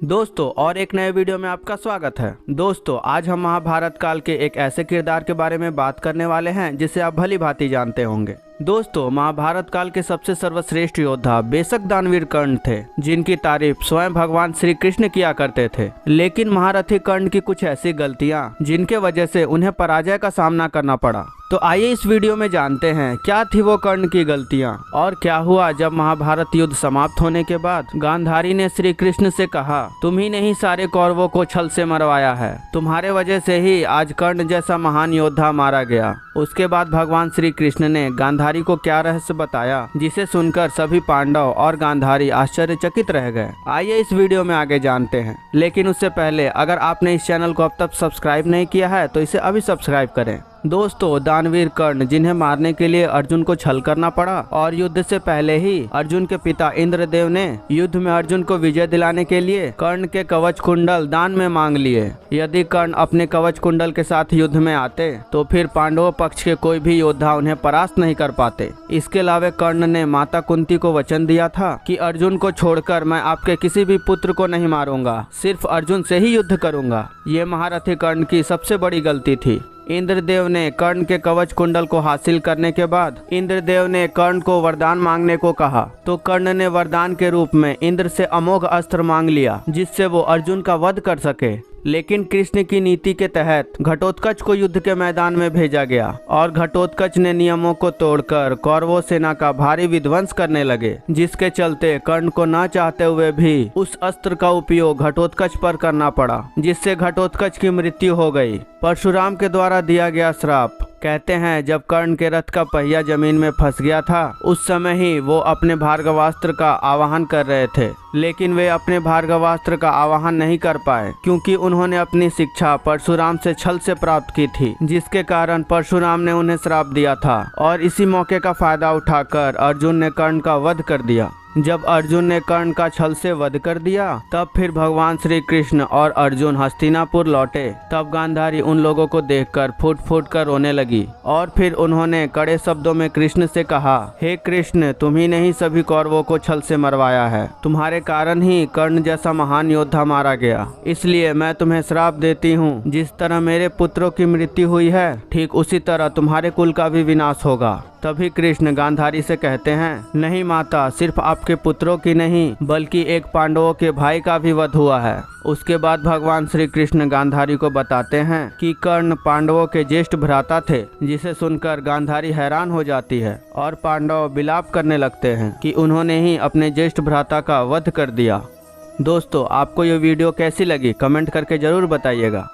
दोस्तों और एक नए वीडियो में आपका स्वागत है। दोस्तों आज हम महाभारत काल के एक ऐसे किरदार के बारे में बात करने वाले हैं जिसे आप भली भांति जानते होंगे। दोस्तों महाभारत काल के सबसे सर्वश्रेष्ठ योद्धा बेशक दानवीर कर्ण थे, जिनकी तारीफ स्वयं भगवान श्री कृष्ण किया करते थे। लेकिन महारथी कर्ण की कुछ ऐसी गलतियां जिनके वजह से उन्हें पराजय का सामना करना पड़ा। तो आइए इस वीडियो में जानते हैं क्या थी वो कर्ण की गलतियां और क्या हुआ जब महाभारत युद्ध समाप्त होने के बाद गांधारी ने श्री कृष्ण से कहा, तुम ही ने ही सारे कौरवों को छल से मरवाया है, तुम्हारे वजह से ही आज कर्ण जैसा महान योद्धा मारा गया। उसके बाद भगवान श्री कृष्ण ने गांधारी को क्या रहस्य बताया, जिसे सुनकर सभी पांडव और गांधारी आश्चर्यचकित रह गए। आइए इस वीडियो में आगे जानते हैं। लेकिन उससे पहले अगर आपने इस चैनल को अब तक सब्सक्राइब नहीं किया है तो इसे अभी सब्सक्राइब करें। दोस्तों दानवीर कर्ण, जिन्हें मारने के लिए अर्जुन को छल करना पड़ा और युद्ध से पहले ही अर्जुन के पिता इंद्रदेव ने युद्ध में अर्जुन को विजय दिलाने के लिए कर्ण के कवच कुंडल दान में मांग लिए। यदि कर्ण अपने कवच कुंडल के साथ युद्ध में आते तो फिर पांडवों पक्ष के कोई भी योद्धा उन्हें परास्त नहीं कर पाते। इसके अलावा कर्ण ने माता कुंती को वचन दिया था कि अर्जुन को छोड़कर मैं आपके किसी भी पुत्र को नहीं मारूंगा, सिर्फ अर्जुन से ही युद्ध करूंगा। ये महारथी कर्ण की सबसे बड़ी गलती थी। इंद्रदेव ने कर्ण के कवच कुंडल को हासिल करने के बाद इंद्रदेव ने कर्ण को वरदान मांगने को कहा, तो कर्ण ने वरदान के रूप में इंद्र से अमोघ अस्त्र मांग लिया जिससे वो अर्जुन का वध कर सके। लेकिन कृष्ण की नीति के तहत घटोत्कच को युद्ध के मैदान में भेजा गया और घटोत्कच ने नियमों को तोड़कर कौरवों सेना का भारी विध्वंस करने लगे, जिसके चलते कर्ण को न चाहते हुए भी उस अस्त्र का उपयोग घटोत्कच पर करना पड़ा, जिससे घटोत्कच की मृत्यु हो गई। परशुराम के द्वारा दिया गया श्राप। कहते हैं जब कर्ण के रथ का पहिया जमीन में फंस गया था उस समय ही वो अपने भार्गवास्त्र का आवाहन कर रहे थे, लेकिन वे अपने भार्गवास्त्र का आवाहन नहीं कर पाए क्योंकि उन्होंने अपनी शिक्षा परशुराम से छल से प्राप्त की थी, जिसके कारण परशुराम ने उन्हें श्राप दिया था। और इसी मौके का फायदा उठाकर अर्जुन ने कर्ण का वध कर दिया। जब अर्जुन ने कर्ण का छल से वध कर दिया तब फिर भगवान श्री कृष्ण और अर्जुन हस्तिनापुर लौटे। तब गांधारी उन लोगों को देखकर फूट फूट कर रोने लगी और फिर उन्होंने कड़े शब्दों में कृष्ण से कहा, हे कृष्ण, तुम ही ने ही सभी कौरवों को छल से मरवाया है, तुम्हारे कारण ही कर्ण जैसा महान योद्धा मारा गया। इसलिए मैं तुम्हें श्राप देती हूँ, जिस तरह मेरे पुत्रों की मृत्यु हुई है ठीक उसी तरह तुम्हारे कुल का भी विनाश होगा। तभी कृष्ण गांधारी से कहते हैं, नहीं माता, सिर्फ आपके पुत्रों की नहीं बल्कि एक पांडवों के भाई का भी वध हुआ है। उसके बाद भगवान श्री कृष्ण गांधारी को बताते हैं कि कर्ण पांडवों के ज्येष्ठ भ्राता थे, जिसे सुनकर गांधारी हैरान हो जाती है और पांडव विलाप करने लगते हैं कि उन्होंने ही अपने ज्येष्ठ भ्राता का वध कर दिया। दोस्तों आपको ये वीडियो कैसी लगी कमेंट करके जरूर बताइएगा।